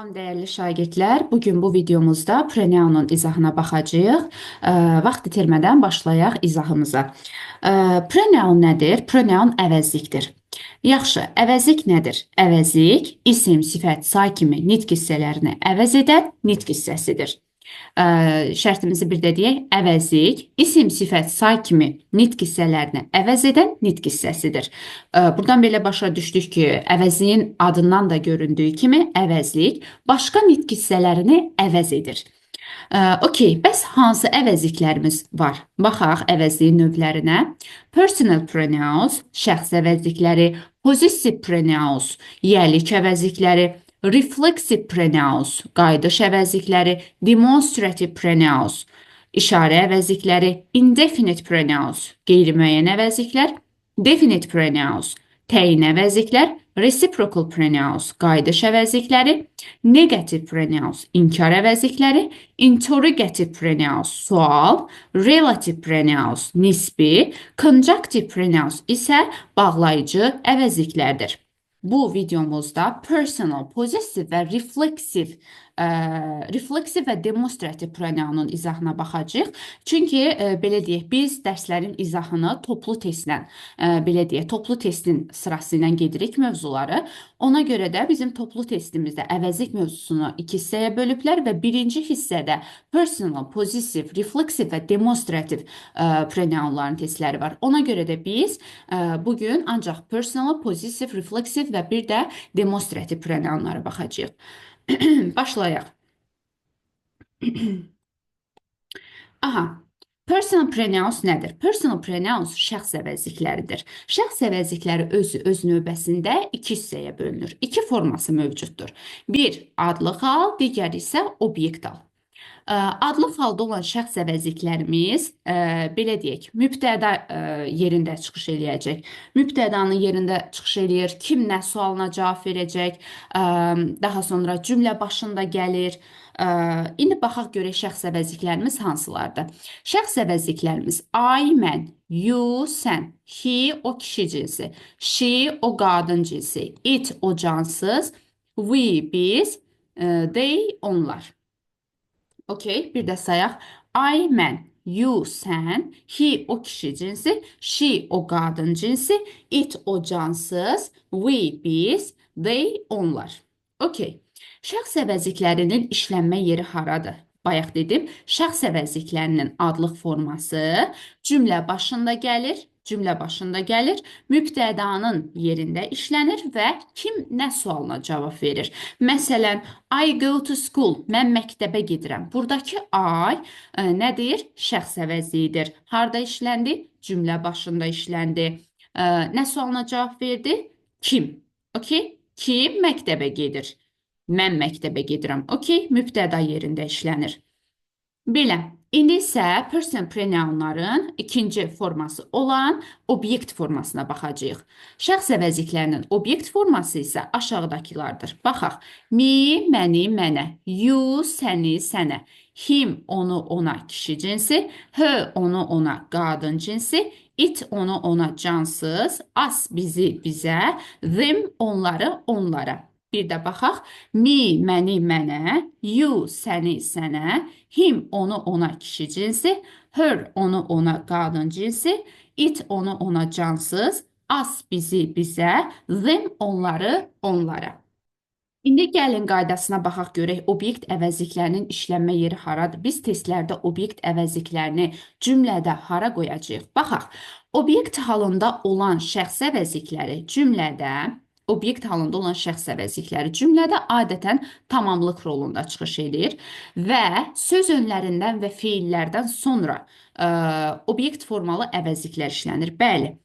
Salam dəyərli şagirdlər. Bugün bu videomuzda pronounun izahına baxacağıq. Vaxt itirmədən başlayaq izahımıza. Pronoun nədir? Pronoun əvəzlikdir. Yaxşı, əvəzlik nədir? Əvəzlik isim, sifət, say kimi nitq hissələrini əvəz edən nitq hissəsidir. Şərtimizi bir də deyək, əvəzlik isim, sifət, say kimi nitq hissələrini əvəz edən nitq hissəsidir. Buradan belə başa düşdük ki, əvəzliyin adından da göründüyü kimi əvəzlik başqa nitq hissələrini əvəz edir. Okey, bəs hansı əvəzliklərimiz var? Baxaq əvəzliyin növlərinə. Personal pronouns, şəxs əvəzlikləri, possessive pronouns, yiyəlik əvəzlikləri, reflexive pronouns, qayıdış əvəzlikləri, demonstrative pronouns, işarə əvəzlikləri, indefinite pronouns, qeyri-müəyyən əvəzliklər, definite pronouns, təyin əvəzliklər, reciprocal pronouns, qayıdış əvəzlikləri, negative pronouns, inkar əvəzlikləri, interrogative pronouns, sual, relative pronouns, nisbi, conjunctive pronouns isə bağlayıcı əvəzliklərdir. Bu videomuzda personal, possessive və refleksiv və demonstrativ pronounun izahına baxacağıq. Çünki belə deyək, biz dərslərin izahını toplu testlə, belə deyək, toplu testin sırası ilə gedirik mövzuları. Ona görə də bizim toplu testimizdə əvəzlik mövzusunu 2 hissəyə bölüblər və birinci hissədə personal, possessive, refleksiv və demonstrativ pronounların testləri var. Ona görə də biz bugün ancaq personal, possessive, refleksiv və bir də demonstrativ pronounlara baxacağıq. Başlayaq. Aha, personal pronouns nədir? Personal pronouns şəxs əvəzlikləridir. Şəxs əvəzlikləri öz növbəsində 2 hissəyə bölünür. 2 forması mövcuddur. Bir, adlı hal, digər isə obyekt hal. Adlı halda olan şəxs əvəzliklərimiz, belə deyək, mübtəda yerində çıxış eləyəcək. Mübtədanın yerində çıxış eləyir, kim nə sualına cavab verəcək, daha sonra cümlə başında gəlir. İndi baxaq görək şəxs əvəzliklərimiz hansılardır. Şəxs əvəzliklərimiz I, mən, you, sən, he, o kişi cinsi, she, o qadın cinsi, it, o cansız, we, biz, they, onlar. Okey, bir də sayaq. I, mən, you, sən, he, o kişi cinsi, she, o qadın cinsi, it, o cansız, we, biz, they, onlar. Okey. Şəxs əvəzliklərinin işlənmə yeri haradır? Bayaq dedim, şəxs əvəzliklərinin adlıq forması cümlə başında gəlir, mübtədanın yerində işlənir və kim nə sualına cavab verir. Məsələn, I go to school, mən məktəbə gedirəm. Buradakı I nədir? Şəxs əvəzliyidir. Harda işləndi? Cümlə başında işləndi. Nə sualına cavab verdi? Kim? Okey? Kim məktəbə gedir? Mən məktəbə gedirəm. Okey? Mübtəda yerində işlənir. Belə. İndi isə person pronounların ikinci forması olan obyekt formasına baxacağıq. Şəxs əvəzliklərinin obyekt forması isə aşağıdakılardır. Baxaq. Me, məni, mənə. You, səni, sənə. Him, onu, ona, kişi cinsi. Her, onu, ona, qadın cinsi. It, onu, ona, cansız. Us, bizi, bizə. Them, onları, onlara. Bir də baxaq. Me, məni, mənə. You, səni, sənə. Him, onu, ona, kişi cinsi. Her, onu, ona, qadın cinsi. It, onu, ona, cansız. Us, bizi, bizə. Them, onları, onlara. İndi gəlin qaydasına baxaq görək, obyekt əvəzliklərinin işlənmə yeri haradır? Biz testlərdə obyekt əvəzliklərini cümlədə hara qoyacağıq? Baxaq, obyekt halında olan şəxs əvəzlikləri cümlədə adətən tamamlıq rolunda çıxış edir və söz önlərindən və feillərdən sonra obyekt formalı əvəzliklər işlənir. Bəli,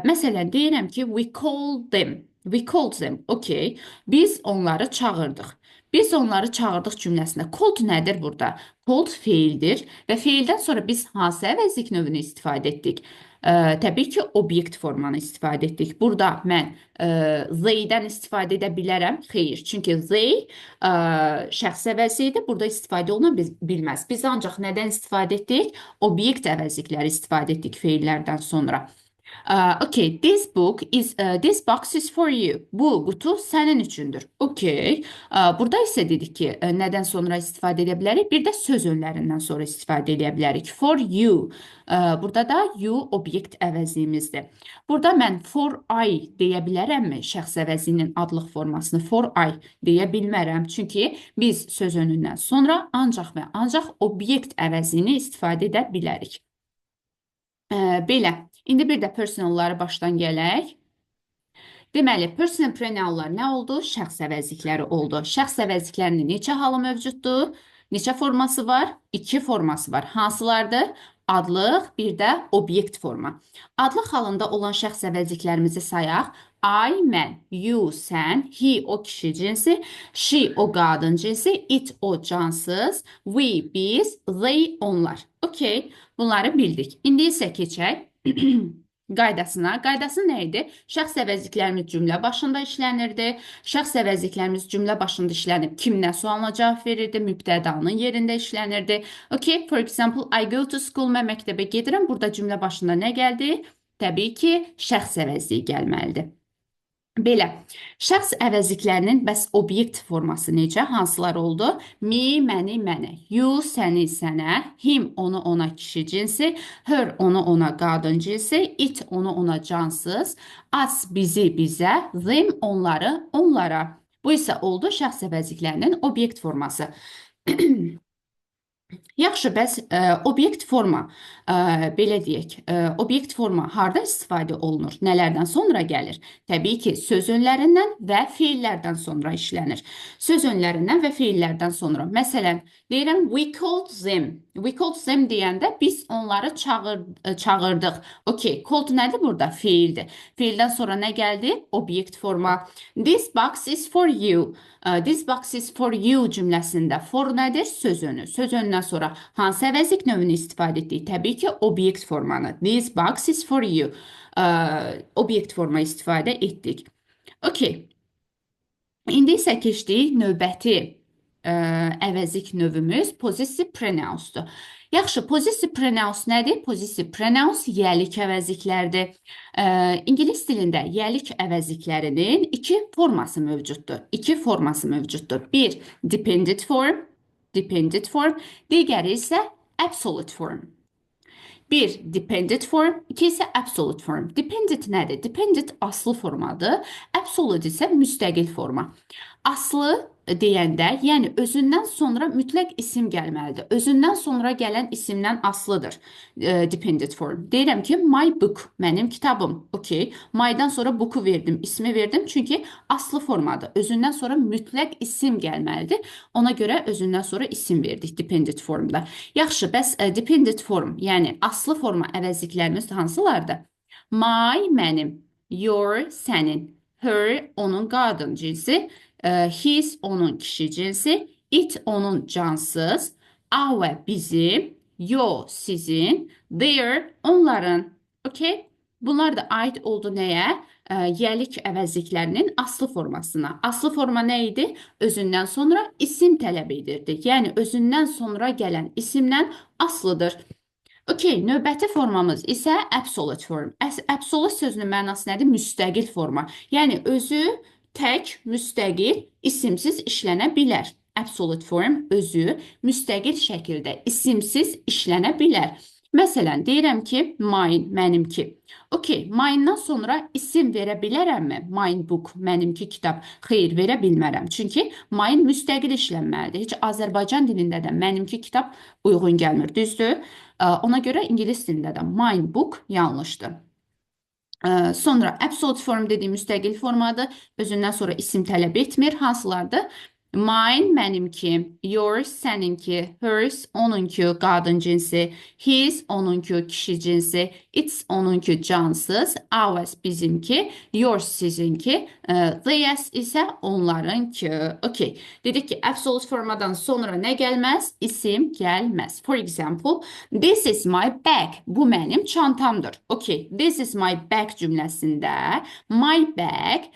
məsələn, deyirəm ki, we called them, okey, biz onları çağırdıq. Biz onları çağırdıq cümləsində. Called nədir burada? Called feildir və feildən sonra biz hansı əvəzlik növünü istifadə etdik? Təbii ki, obyekt formanı istifadə etdik. Burada mən they'dən istifadə edə bilərəm. Xeyr, çünki they şəxs əvəzliyidir. Burada istifadə oluna bilməz. Biz ancaq nədən istifadə etdik? Obyekt əvəzlikləri istifadə etdik feillərdən sonra. Okay, this box is for you. Bu qutu sənin üçündür. Okay. Burada isə dedik ki, nədən sonra istifadə edə bilərik? Bir də söz önlərindən sonra istifadə edə bilərik. For you. Burada da you obyekt əvəzliyimizdir. Burada mən for I deyə bilərəmmi? Şəxs əvəzliyinin adlıq formasını for I deyə bilmərəm. Çünki biz söz önündən sonra ancaq və ancaq obyekt əvəzliyini istifadə edə bilərik. Belə. İndi bir də personalları başdan gələk. Deməli, personal pronounlar nə oldu? Şəxs əvəzlikləri oldu. Şəxs əvəzliklərinin neçə halı mövcuddur? Neçə forması var? İki forması var. Hansılardır? Adlıq, bir də obyekt forma. Adlıq halında olan şəxs əvəzliklərimizi sayaq. I, mən, you, sən, he, o kişi cinsi, she, o qadın cinsi, it, o cansız, we, biz, they, onlar. Okay, bunları bildik. İndi isə keçək qaydasına. Qaydası nə idi? Şəxs əvəzliklərimiz cümlə başında işlənirdi. Şəxs əvəzliklərimiz cümlə başında işlənib kiminə sualına cavab verirdi, mübtədanın yerində işlənirdi. Okay, for example, I go to school, mən məktəbə gedirəm. Burada cümlə başında nə gəldi? Təbii ki, şəxs əvəzliyi gəlməlidir. Belə, şəxs əvəzliklərinin bəs obyekt forması necə? Hansılar oldu? Me, məni, mənə. You, səni, sənə. Him, onu, ona kişi cinsi. Her, onu, ona qadın cinsi. It, onu, ona cansız. Us, bizi, bizə. Them, onları, onlara. Bu isə oldu şəxs əvəzliklərinin obyekt forması. Yaxşı, bəs obyekt forma, belə deyək, obyekt forma harda istifadə olunur? Nələrdən sonra gəlir? Təbii ki, söz önlərindən və feillərdən sonra işlənir. Söz önlərindən və feillərdən sonra. Məsələn, deyirəm, we called them. We called them deyəndə biz onları çağırdıq. Okay, called nədir burada? Feildir. Feildən sonra nə gəldi? Obyekt forma. This box is for you. This box is for you cümləsində for nədir? Söz önü. Söz önündən sonra hansı əvəzlik növünü istifadə etdik? Təbii ki, obyekt formanı. This box is for you. Obyekt forma istifadə etdik. Okay. İndi isə keçdik növbəti əvəzlik növümüz possessive pronounsdur. Yaxşı, possessive pronouns nədir? Possessive pronouns yəlik əvəzliklərdir. İngilis dilində yəlik əvəzliklərinin iki forması mövcuddur. Bir, dependent form, digəri isə absolute form. Bir, dependent form, iki isə absolute form. Dependent nədir? Dependent aslı formadır, absolute isə müstəqil forma. Aslı deyəndə, yəni özündən sonra mütləq isim gəlməlidir. Özündən sonra gələn isimdən aslıdır dependent form. Deyirəm ki, my book, mənim kitabım. Okay. My-dan sonra book'u verdim, ismi verdim. Çünki aslı formadır. Özündən sonra mütləq isim gəlməlidir. Ona görə özündən sonra isim verdik dependent formda. Yaxşı, bəs dependent form, yəni aslı forma əvəzliklərimiz hansılardır? My, mənim. Your, sənin. Her, onun qadın cinsi. His, onun kişi cinsi. It, onun cansız. Our, bizim. Your, sizin. Their, onların. Okay? Bunlar da aid oldu nəyə? Yəlik əvəzliklərinin aslı formasına. Aslı forma nə idi? Özündən sonra isim tələb edirdi. Yəni, özündən sonra gələn isimdən aslıdır. Okay, növbəti formamız isə absolute form. Absolute sözünün mənası nədir? Müstəqil forma. Yəni, özü tək, müstəqil, isimsiz işlənə bilər. Absolute form özü müstəqil şəkildə isimsiz işlənə bilər. Məsələn, deyirəm ki, mine, mənimki. Okay, mine'dan sonra isim verə bilərəmmi? Mine book, mənimki kitab. Xeyr, verə bilmərəm. Çünki mine müstəqil işlənməlidir. Heç Azərbaycan dilində də mənimki kitab uyğun gəlmir, düzdür? Ona görə ingilis dilində də mine book yanlışdır. Sonra absolute form dediğim müstəqil formadır. Özündən sonra isim tələb etmir. Hansılardır? Mine, mənimki. Yours, səninki. Hers, onunki, qadın cinsi. His, onunki, kişi cinsi. It's, onunki, cansız. Ours, bizimki. Yours, sizinki. Theirs isə onlarınki. Okay. Dedik ki, absolute formadan sonra nə gəlməz? İsim gəlməz. For example, this is my bag. Bu mənim çantamdır. Okay. This is my bag cümləsində my bag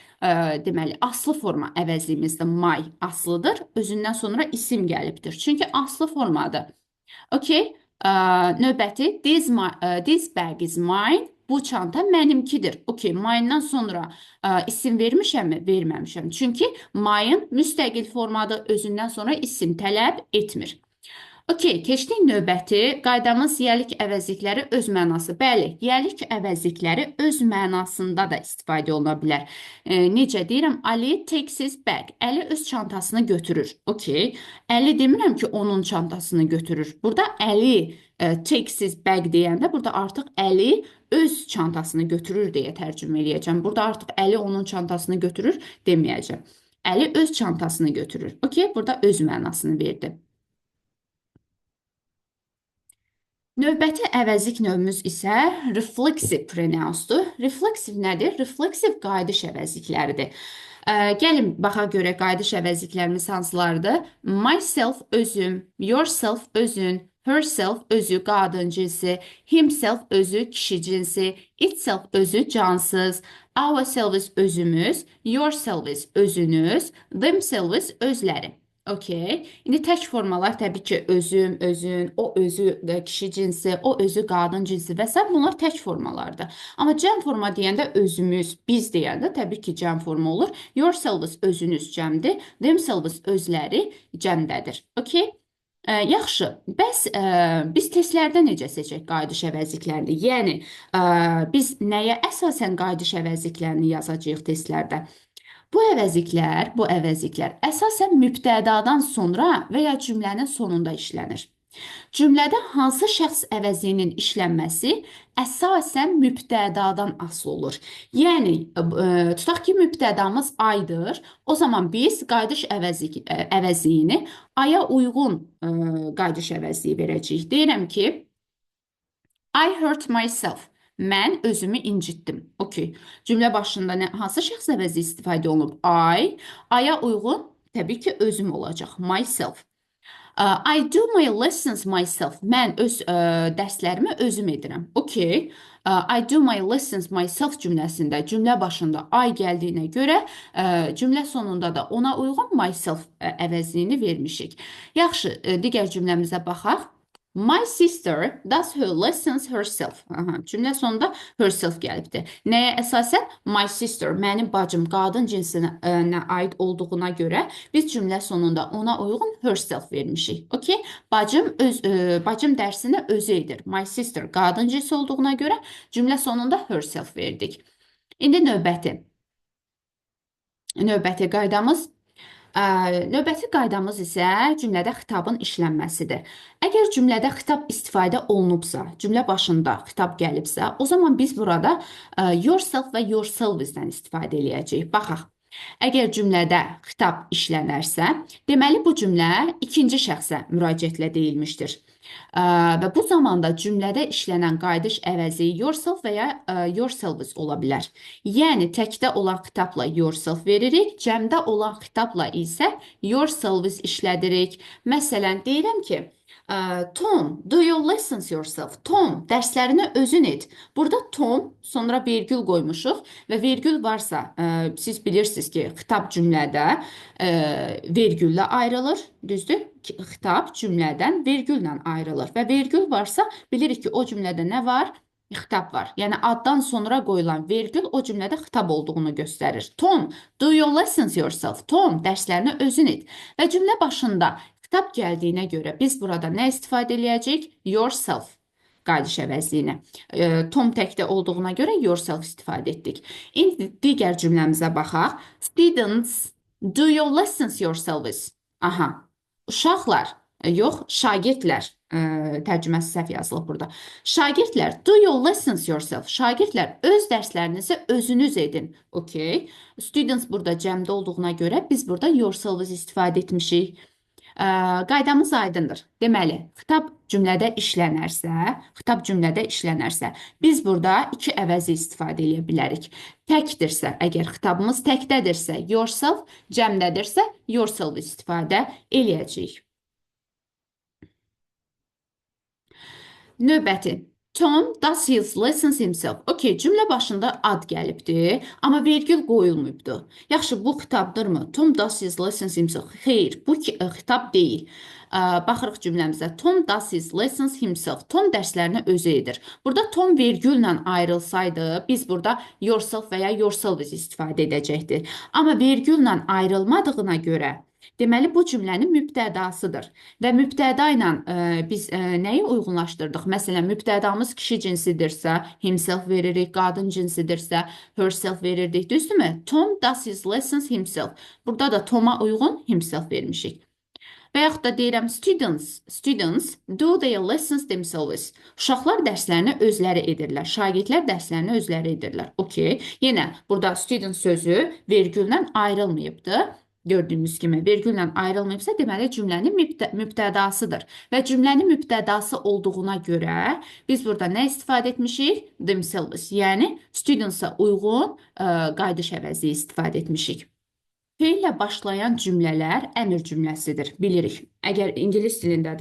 deməli, aslı forma əvəzliyimizdə my aslıdır. Özündən sonra isim gəlibdir. Çünki aslı formadır. Okay. Növbəti, this bag is mine. bu çanta mənimkidir. Okey, my'dan sonra isim vermişəmmi? Verməmişəm. Çünki my'ın müstəqil formada özündən sonra isim tələb etmir. Okey, keçdik növbəti. Qaydamız yəlik əvəzlikləri öz mənası. Bəli, yəlik əvəzlikləri öz mənasında da istifadə oluna bilər. Necə deyirəm? Ali takes his bag. Əli öz çantasını götürür. Okey. Əli demirəm ki, onun çantasını götürür. Burada Əli takes his bag deyəndə burada artıq Əli öz çantasını götürür deyə tərcümə eləyəcəm. Burada artıq Əli onun çantasını götürür deməyəcəm. Əli öz çantasını götürür. Okey, burada öz mənasını verdi. Növbəti əvəzlik növümüz isə refleksiv pronouncedur. Refleksiv nədir? Refleksiv qayıdış əvəzlikləridir. Gəlin baxaq görək qayıdış əvəzliklərimiz hansılardır? Myself özüm, yourself özün, herself özü qadın cinsi, himself özü kişi cinsi, itself özü cansız, ourselves özümüz, yourselves özünüz, themselves özləri. Okey. İndi tək formalar təbii ki, özüm, özün, o özü kişi cinsi, o özü qadın cinsi və s. bunlar tək formalardır. Amma cəm forma deyəndə özümüz, biz deyəndə təbii ki, cəm forma olur. Yourselves özünüz cəmdir, themselves özləri cəmdədir. Okey. Yaxşı, bəs biz testlərdə necə seçək qayıdış əvəzliklərini? Yəni, biz nəyə əsasən qayıdış əvəzliklərini yazacağıq testlərdə? Bu əvəzliklər əsasən mübtədadan sonra və ya cümlənin sonunda işlənir. Cümlədə hansı şəxs əvəzliyinin işlənməsi əsasən mübtədadan asılı olur. Yəni, tutaq ki, mübtədamız aydır. O zaman biz qayıdış əvəzliyini aya uyğun qayıdış əvəzliyi verəcəyik. Deyirəm ki, I hurt myself. Mən özümü incitdim. Okey. Cümlə başında hansı şəxs əvəzi istifadə olunub? Aya uyğun təbii ki, özüm olacaq. Myself. I do my lessons myself. Mən öz dərslərimi özüm edirəm. Okey. I do my lessons myself cümləsində cümlə başında I gəldiyinə görə cümlə sonunda da ona uyğun myself əvəzliyini vermişik. Yaxşı, digər cümləmizə baxaq. My sister does her lessons herself. Cümlə sonunda herself gəlibdir. Nəyə əsasən? My sister, mənim bacım qadın cinsinə aid olduğuna görə biz cümlə sonunda ona uyğun herself vermişik. Okay? Bacım dərsini özü edir. My sister qadın cinsi olduğuna görə cümlə sonunda herself verdik. İndi növbəti qaydamız Növbəti qaydamız isə cümlədə xitabın işlənməsidir. Əgər cümlədə xitab istifadə olunubsa, cümlə başında xitab gəlibsə, o zaman biz burada yourself və yourselves-dən istifadə eləyəcəyik. Baxaq. Əgər cümlədə xitab işlənərsə, deməli bu cümlə ikinci şəxsə müraciətlə deyilmişdir. Və bu zamanda cümlədə işlənən qayıdış əvəzi yourself və ya yourselves ola bilər. Yəni, təkdə olan xitabla yourself veririk, cəmdə olan xitabla isə yourselves işlədirik. Məsələn, deyirəm ki, Tom, do your lessons yourself. Tom, dərslərini özün et. Burada Tom, sonra vergül qoymuşuq və vergül varsa, siz bilirsiniz ki, xitab cümlədə vergüllə ayrılır, düzdür? Xitab cümlədən vergülla ayrılır və vergül varsa, bilirik ki, o cümlədə nə var? Xitab var. Yəni, addan sonra qoyulan vergül o cümlədə xitab olduğunu göstərir. Tom, do your lessons yourself. Tom, dərslərini özün et. Və cümlə başında xitab gəldiyinə görə biz burada nə istifadə eləyəcəyik? Yourself qayıdış əvəzliyini. Tom təkdə olduğuna görə yourself istifadə etdik. İndi digər cümləmizə baxaq. Students, do your lessons yourselves. Uşaqlar, yox, şagirdlər. Tərcüməsi səhv yazılıb burada. Şagirdlər, do your lessons yourself. Şagirdlər, öz dərslərinizi özünüz edin. Okay. Students burada cəmdə olduğuna görə biz burada yourselves istifadə etmişik. Qaydamız aydındır. Deməli, xitab cümlədə işlənərsə, biz burada iki əvəzi istifadə edə bilərik. Təkdirsə, əgər xitabımız təkdədirsə, yourself, cəmdədirsə, yourself istifadə eləyəcəyik. Növbəti. Tom does his lessons himself. Okey, cümlə başında ad gəlibdi, amma vergül qoyulmayıbdı. Yaxşı, bu xitabdırmı? Tom does his lessons himself. Xeyr, bu xitab deyil. Baxırıq cümləmizə. Tom does his lessons himself. Tom dərslərini özü edir. Burada Tom vergüllə ayrılsaydı, biz burada yourself və ya yourselves istifadə edəcəkdik. Amma vergüllə ayrılmadığına görə deməli, bu cümlənin mübtədasıdır. Və mübtəda ilə biz nəyi uyğunlaşdırdıq? Məsələn, mübtədamız kişi cinsidirsə, himself veririk, qadın cinsidirsə, herself verirdik, düzdürmü? Tom does his lessons himself. Burada da Toma uyğun himself vermişik. Və yaxud da deyirəm, students do their lessons themselves. Uşaqlar dərslərini özləri edirlər. Şagirdlər dərslərini özləri edirlər. Okey. Yenə burada student sözü vergüllə ayrılmayıbdı. Gördüyümüz kimi vergüllə ayrılmayıbsa, deməli cümlənin mübtədasıdır. Və cümlənin mübtədası olduğuna görə biz burada nə istifadə etmişik? Themselves, yəni students-a uyğun qayıdış əvəzi istifadə etmişik. Feillə başlayan cümlələr əmr cümləsidir, bilirik. Əgər ingilis dilində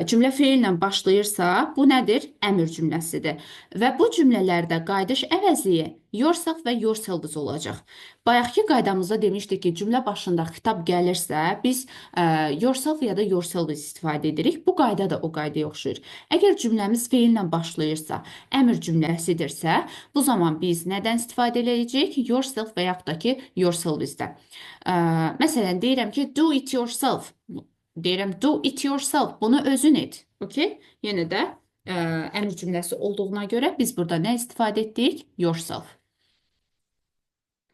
cümlə feillə başlayırsa, bu nədir? Əmr cümləsidir. Və bu cümlələrdə qayıdış əvəzi yourself və yourselves olacaq. Bayaqki qaydamızda demişdik ki, cümlə başında xitab gəlirsə, biz yourself ya da yourselves istifadə edirik. Bu qayda da o qaydaya oxşuyur. Əgər cümləmiz feillə başlayırsa, əmr cümləsidirsə, bu zaman biz nədən istifadə edəcəyik? Yourself və yaxud da ki, yourselvesdə. Məsələn, deyirəm ki, do it yourself. Deyirəm, do it yourself. Bunu özün et. Okay? Yenə də əmr cümləsi olduğuna görə biz burada nə istifadə etdik? Yourself.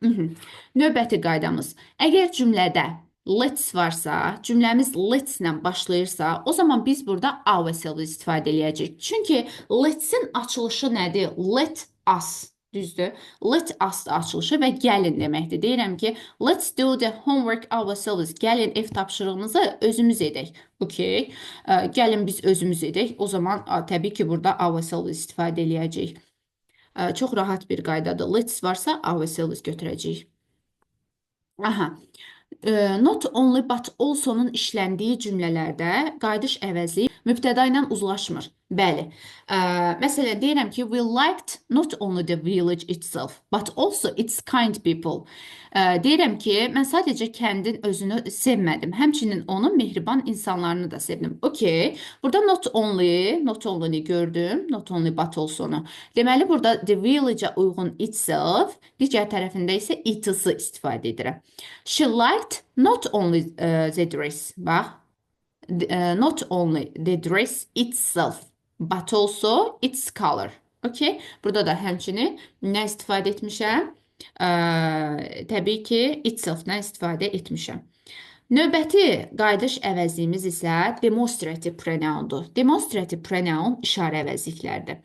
Növbəti qaydamız. Əgər cümlədə let's varsa, cümləmiz let's ilə başlayırsa, o zaman biz burada ourselves istifadə edəcəyik. Çünki let's-in açılışı nədir? Let us. Düzdür? Let us da açılışı və gəlin deməkdir. Deyirəm ki, let's do the homework ourselves. Gəlin ev tapşırığımızı özümüz edək. Okay. Gəlin biz özümüz edək. O zaman təbii ki, burada ourselves istifadə edəcəyik. Çox rahat bir qaydadır. Let's varsa ourselves götürəcəyik. Aha. Not only but also-nun işləndiyi cümlələrdə qayıdış əvəzi mübtəda ilə uzlaşmır. Bəli. Məsələn, deyirəm ki, we liked not only the village itself, but also its kind people. Deyirəm ki, mən sadəcə kəndin özünü sevmədim, həmçinin onun mehriban insanlarını da sevdim. Okay. Burada not only-ni gördüm, not only but also-nu. Deməli, burada the village-a uyğun itself, digər tərəfində isə it-sı istifadə edirəm. She liked not only the dress, bax, not only the dress itself, but also its color. Okay? Burada da həmçinin nə istifadə etmişəm? Təbii ki, itself-dən istifadə etmişəm. Növbəti qayıdış əvəzimiz isə demonstrative pronoun-dur. Demonstrative pronoun işarə əvəzliklərdir.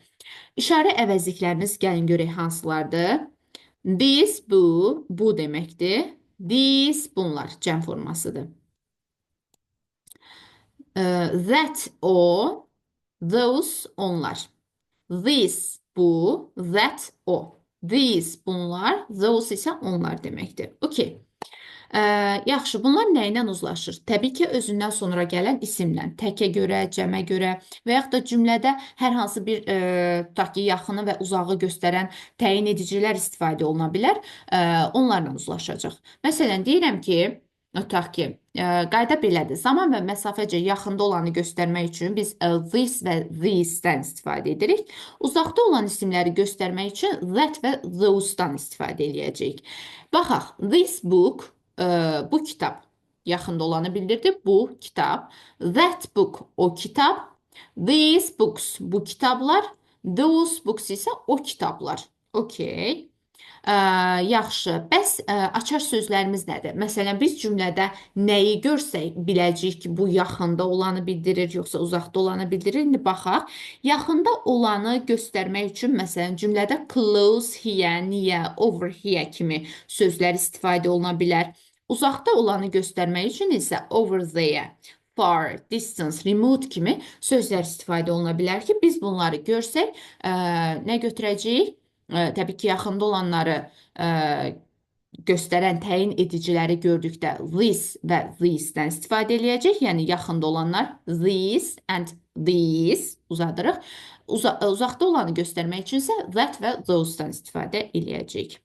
İşarə əvəzliklərimiz gəlin görək hansılardır? This, bu deməkdir. These, bunlar cəm formasıdır. That, o, those, onlar. This, bu, that, o. These, bunlar, those isə onlar deməkdir. Okay. Yaxşı, bunlar nə ilə uzlaşır? Təbii ki, özündən sonra gələn isimlə, təkə görə, cəmə görə və yaxud da cümlədə hər hansı bir tutaq ki, yaxını və uzağı göstərən təyin edicilər istifadə oluna bilər, onlarla uzlaşacaq. Məsələn, deyirəm ki, tutaq ki, qayda belədir. Zaman və məsafəcə yaxında olanı göstərmək üçün biz this və these-dən istifadə edirik. Uzaqda olan isimləri göstərmək üçün that və those-dan istifadə edəcəyik. Baxaq, this book, bu kitab yaxında olanı bildirdi. Bu kitab. That book, o kitab. These books, bu kitablar. Those books isə o kitablar. Okay. Yaxşı. Bəs açar sözlərimiz nədir? Məsələn, biz cümlədə nəyi görsək biləcəyik ki, bu yaxında olanı bildirir, yoxsa uzaqda olanı bildirir. İndi baxaq. Yaxında olanı göstərmək üçün, məsələn, cümlədə close here, near, over here kimi sözlər istifadə oluna bilər. Uzaqda olanı göstərmək üçün isə over there, far, distance, remote kimi sözlər istifadə oluna bilər ki, biz bunları görsək, nə götürəcəyik? Təbii ki, yaxında olanları göstərən təyin ediciləri gördükdə this və these-dən istifadə eləyəcək. Yəni, yaxında olanlar these and these uzadırıq. Uzaqda olanı göstərmək üçün isə that və those-dan istifadə eləyəcək.